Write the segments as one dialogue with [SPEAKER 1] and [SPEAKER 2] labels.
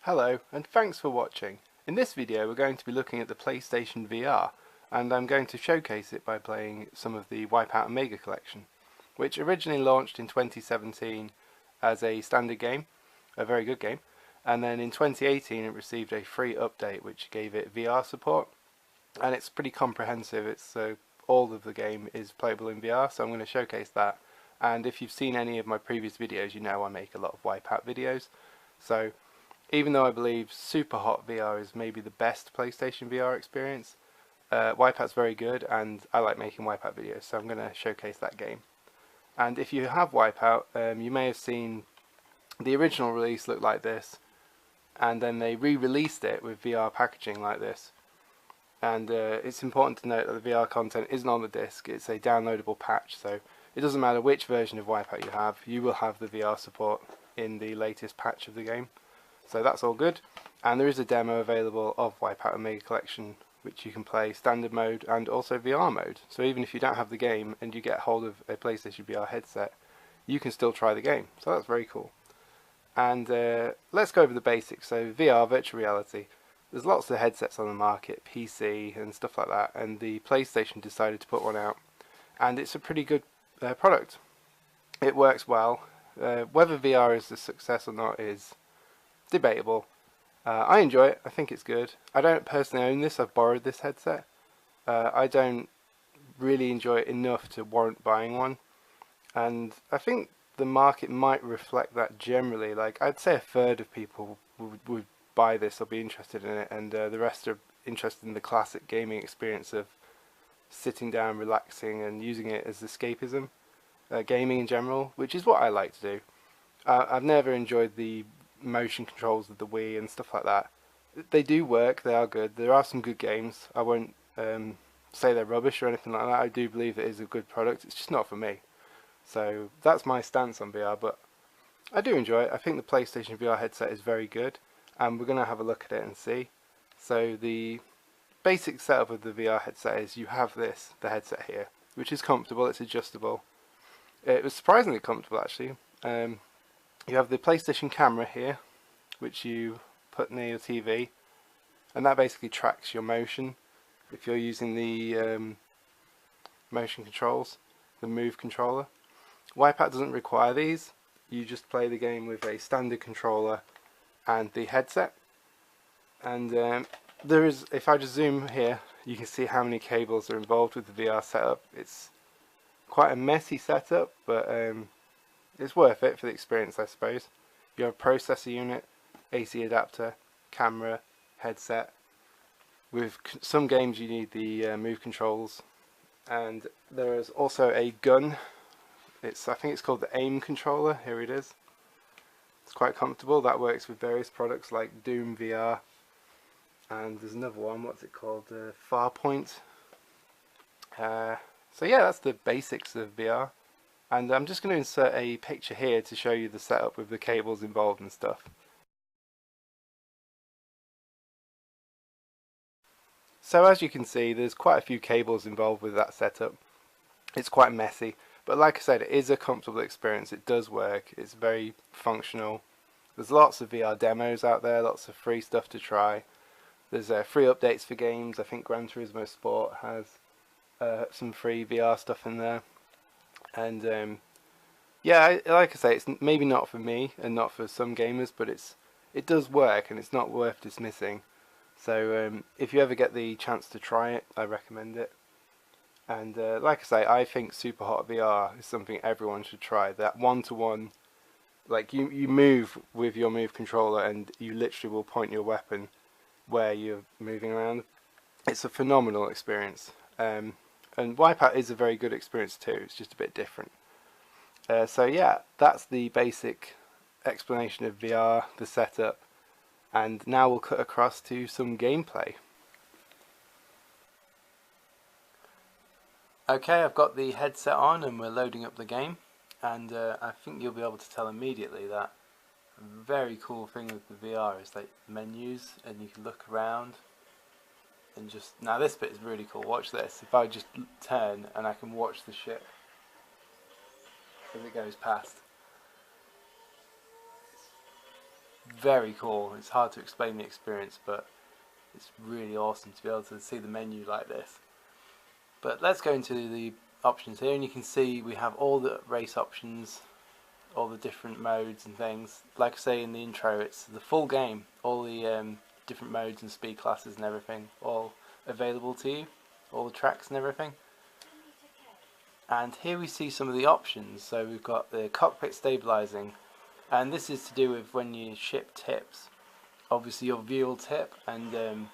[SPEAKER 1] Hello, and thanks for watching. In this video we're going to be looking at the PlayStation VR, and I'm going to showcase it by playing some of the Wipeout Omega Collection, which originally launched in 2017 as a standard game, a very good game, and then in 2018 it received a free update which gave it VR support, and it's pretty comprehensive. It's all of the game is playable in VR, so I'm going to showcase that. And if you've seen any of my previous videos, you know I make a lot of Wipeout videos, so even though I believe Super Hot VR is maybe the best PlayStation VR experience, Wipeout's very good, and I like making Wipeout videos, so I'm going to showcase that game. And if you have Wipeout, you may have seen the original release looked like this, and then they re-released it with VR packaging like this. And it's important to note that the VR content isn't on the disc, it's a downloadable patch, so it doesn't matter which version of Wipeout you will have the VR support in the latest patch of the game. So that's all good, and there is a demo available of Wipeout Omega Collection which you can play standard mode and also VR mode. So even if you don't have the game and you get hold of a PlayStation VR headset, you can still try the game. So that's very cool. And let's go over the basics. So VR, virtual reality. There's lots of headsets on the market, PC and stuff like that, and the PlayStation decided to put one out, and it's a pretty good product. It works well. Whether VR is a success or not is debatable. I enjoy it. I think it's good. I don't personally own this. I've borrowed this headset. I don't really enjoy it enough to warrant buying one, and I think the market might reflect that generally. Like, I'd say a third of people would buy this or be interested in it, and the rest are interested in the classic gaming experience of sitting down, relaxing, and using it as escapism. Gaming in general, which is what I like to do. I've never enjoyed the motion controls of the Wii and stuff like that. They do work, they are good, there are some good games. I won't say they're rubbish or anything like that. I do believe it is a good product, it's just not for me. So that's my stance on VR, but I do enjoy it. I think the PlayStation VR headset is very good, and we're going to have a look at it and see. So the basic setup of the VR headset is you have the headset here, which is comfortable, it's adjustable. It was surprisingly comfortable actually. You have the PlayStation camera here, which you put near your TV, and that basically tracks your motion if you're using the motion controls, the Move controller. Wipeout doesn't require these. You just play the game with a standard controller and the headset. And there is, if I just zoom here, you can see how many cables are involved with the VR setup. It's quite a messy setup, but it's worth it for the experience, I suppose. You have a processor unit, AC adapter, camera, headset. With some games you need the Move controls, and there is also a gun. I think it's called the AIM controller. Here it is. It's quite comfortable. That works with various products like Doom VR, and there's another one. What's it called? Farpoint. So yeah, that's the basics of VR. And I'm just going to insert a picture here to show you the setup with the cables involved and stuff. So as you can see, there's quite a few cables involved with that setup. It's quite messy, but like I said, it is a comfortable experience. It does work. It's very functional. There's lots of VR demos out there, lots of free stuff to try. There's free updates for games. I think Gran Turismo Sport has some free VR stuff in there. And yeah, like I say, it's maybe not for me and not for some gamers, but it does work, and it's not worth dismissing. So if you ever get the chance to try it, I recommend it. And like I say, I think Super Hot VR is something everyone should try. That one-to-one, like you move with your Move controller and you literally will point your weapon where you're moving around. It's a phenomenal experience. And Wipeout is a very good experience too, it's just a bit different. So yeah, that's the basic explanation of VR, the setup, and now we'll cut across to some gameplay. Okay, I've got the headset on and we're loading up the game, and I think you'll be able to tell immediately that a very cool thing with the VR is like menus, and you can look around. And just, now this bit is really cool, watch this. If I just turn and I can watch the ship as it goes past. very cool. It's hard to explain the experience, but it's really awesome to be able to see the menu like this. But let's go into the options here, and you can see we have all the race options, all the different modes and things. Like I say in the intro, it's the full game, all the different modes and speed classes and everything, all available to you, all the tracks and everything. And here we see some of the options. So we've got the cockpit stabilizing, and this is to do with when your ship tips. Obviously your view will tip, and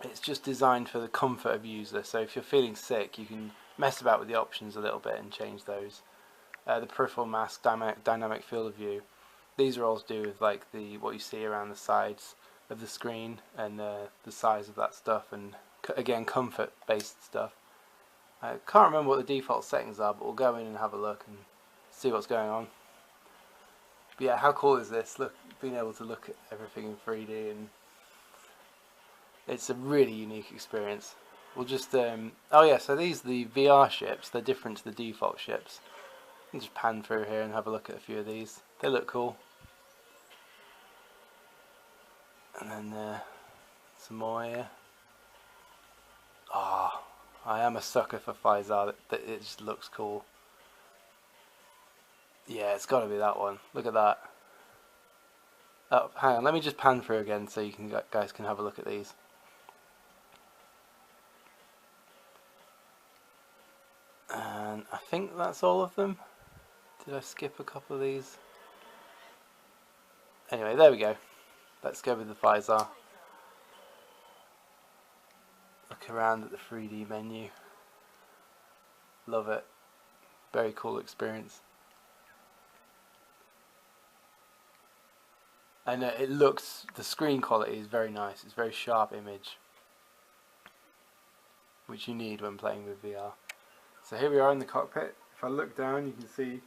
[SPEAKER 1] it's just designed for the comfort of user. So if you're feeling sick, you can mess about with the options a little bit and change those. The peripheral mask, dynamic field of view. These are all to do with like what you see around the sides of the screen and the size of that stuff, and again comfort based stuff. I can't remember what the default settings are, but we'll go in and have a look and see what's going on. But yeah, how cool is this? Look, being able to look at everything in 3D, and it's a really unique experience. We'll just oh yeah, so these are the VR ships. They're different to the default ships. You can just pan through here and have a look at a few of these. They look cool. And then some more here. Ah, oh, I am a sucker for Faisal. It just looks cool. Yeah, it's got to be that one. Look at that. Oh, hang on. Let me just pan through again so you guys can have a look at these. And I think that's all of them. Did I skip a couple of these? Anyway, there we go. Let's go with the Faisal. Look around at the 3D menu. Love it. Very cool experience. And it looks, the screen quality is very nice. It's very sharp image, which you need when playing with VR. So here we are in the cockpit. If I look down, you can see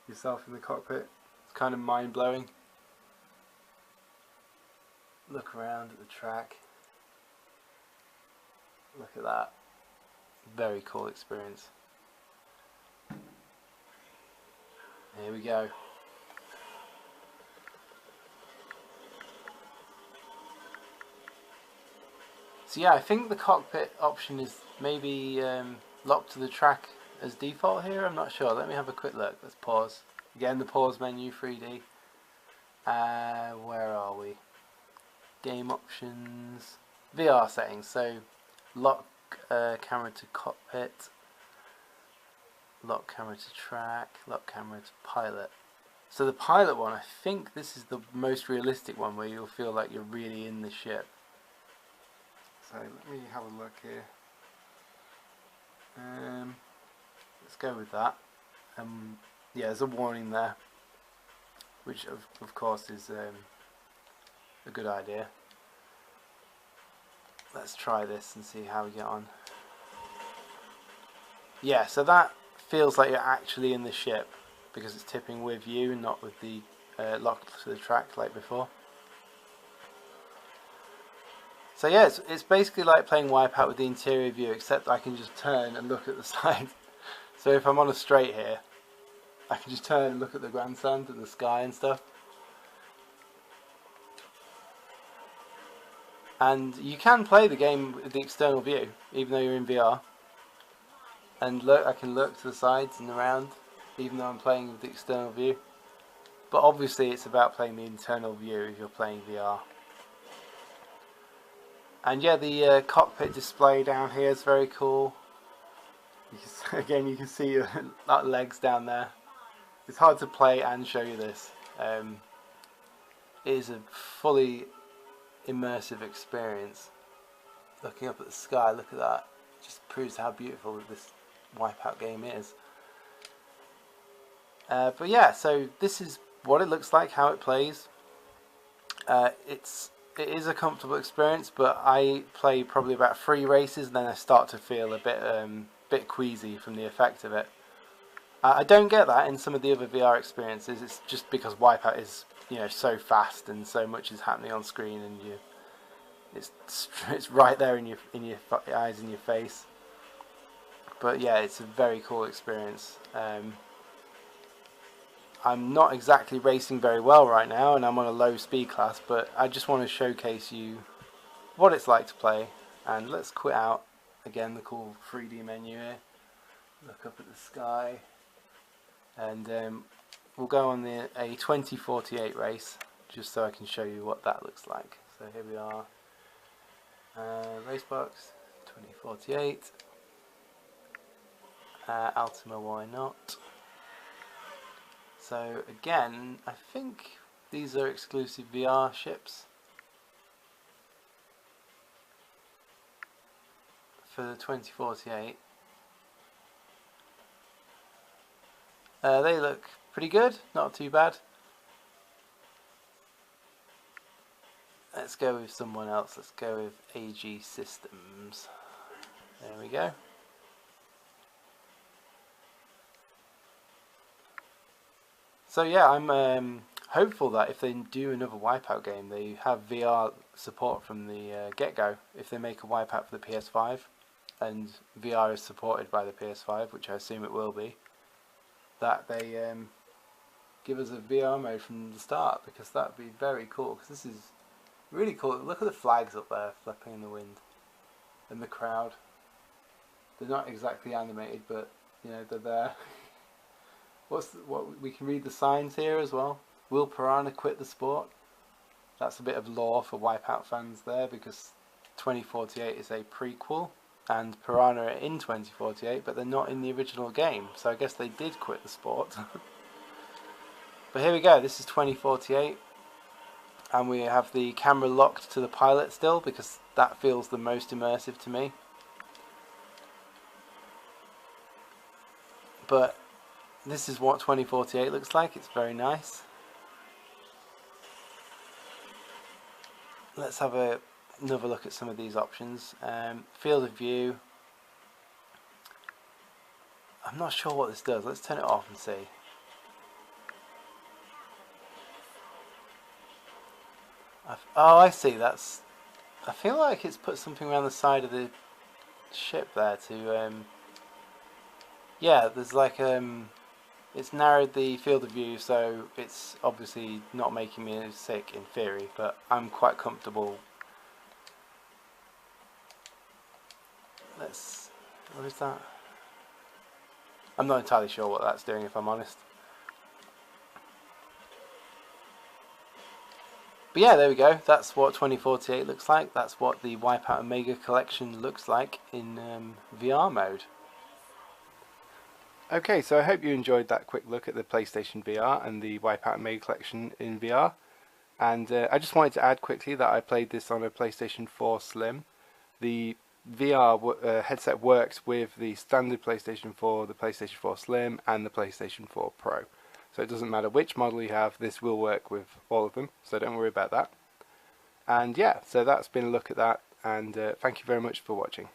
[SPEAKER 1] yourself in the cockpit. It's kind of mind-blowing. Look around at the track. Look at that. Very cool experience. Here we go. So yeah, I think the cockpit option is maybe locked to the track as default here. I'm not sure. Let me have a quick look. Let's pause. Again, the pause menu, 3D. Where are we? Game options. VR settings. So lock camera to cockpit. Lock camera to track. Lock camera to pilot. So the pilot one, I think this is the most realistic one where you'll feel like you're really in the ship. So let me have a look here. Let's go with that. Yeah, there's a warning there, which of course is a good idea. Let's try this and see how we get on. Yeah, so that feels like you're actually in the ship because it's tipping with you and not with the locked to the track like before. So yeah, it's basically like playing Wipeout with the interior view, except I can just turn and look at the side. So if I'm on a straight here, I can just turn and look at the grandstand and the sky and stuff. And you can play the game with the external view, even though you're in VR. And look, I can look to the sides and around, even though I'm playing with the external view. But obviously it's about playing the internal view if you're playing VR. And yeah, the cockpit display down here is very cool. Again, you can see that legs down there. It's hard to play and show you this. It is a fully immersive experience. Looking up at the sky, look at that. It just proves how beautiful this Wipeout game is. But yeah, so this is what it looks like, how it plays. It is a comfortable experience, but I play probably about 3 races and then I start to feel a bit queasy from the effect of it. I don't get that in some of the other VR experiences. It's just because Wipeout is, you know, so fast and so much is happening on screen, and it's right there in your eyes and your face. But yeah, it's a very cool experience. I'm not exactly racing very well right now, and I'm on a low speed class, but I just want to showcase you what it's like to play. And let's quit out again the cool 3D menu here. Look up at the sky, and we'll go on a 2048 race just so I can show you what that looks like. So here we are, racebox 2048, Ultima, why not? So again, I think these are exclusive VR ships for the 2048. They look pretty good, not too bad. Let's go with someone else, let's go with AG Systems. There we go. So yeah, I'm hopeful that if they do another Wipeout game, they have VR support from the get-go. If they make a Wipeout for the PS5, and VR is supported by the PS5, which I assume it will be, that they give us a VR mode from the start, because that would be very cool. Because this is really cool. Look at the flags up there flapping in the wind, and the crowd. They're not exactly animated, but you know they're there. What we can read the signs here as well. Will Piranha quit the sport? That's a bit of lore for Wipeout fans there, because 2048 is a prequel, and Piranha are in 2048, but they're not in the original game. So I guess they did quit the sport. But here we go. This is 2048, and we have the camera locked to the pilot still, because that feels the most immersive to me. But this is what 2048 looks like. It's very nice. Let's have another look at some of these options. Field of view. I'm not sure what this does. Let's turn it off and see. Oh, I see. I feel like it's put something around the side of the ship there to. Yeah, there's like it's narrowed the field of view, so it's obviously not making me sick in theory, but I'm quite comfortable. What is that? I'm not entirely sure what that's doing, if I'm honest. But yeah, there we go. That's what 2048 looks like. That's what the Wipeout Omega Collection looks like in VR mode. Okay, so I hope you enjoyed that quick look at the PlayStation VR and the Wipeout Omega Collection in VR. And I just wanted to add quickly that I played this on a PlayStation 4 Slim. The VR headset works with the standard PlayStation 4, the PlayStation 4 Slim, and the PlayStation 4 Pro. So it doesn't matter which model you have, this will work with all of them, so don't worry about that. And yeah, so that's been a look at that, and thank you very much for watching.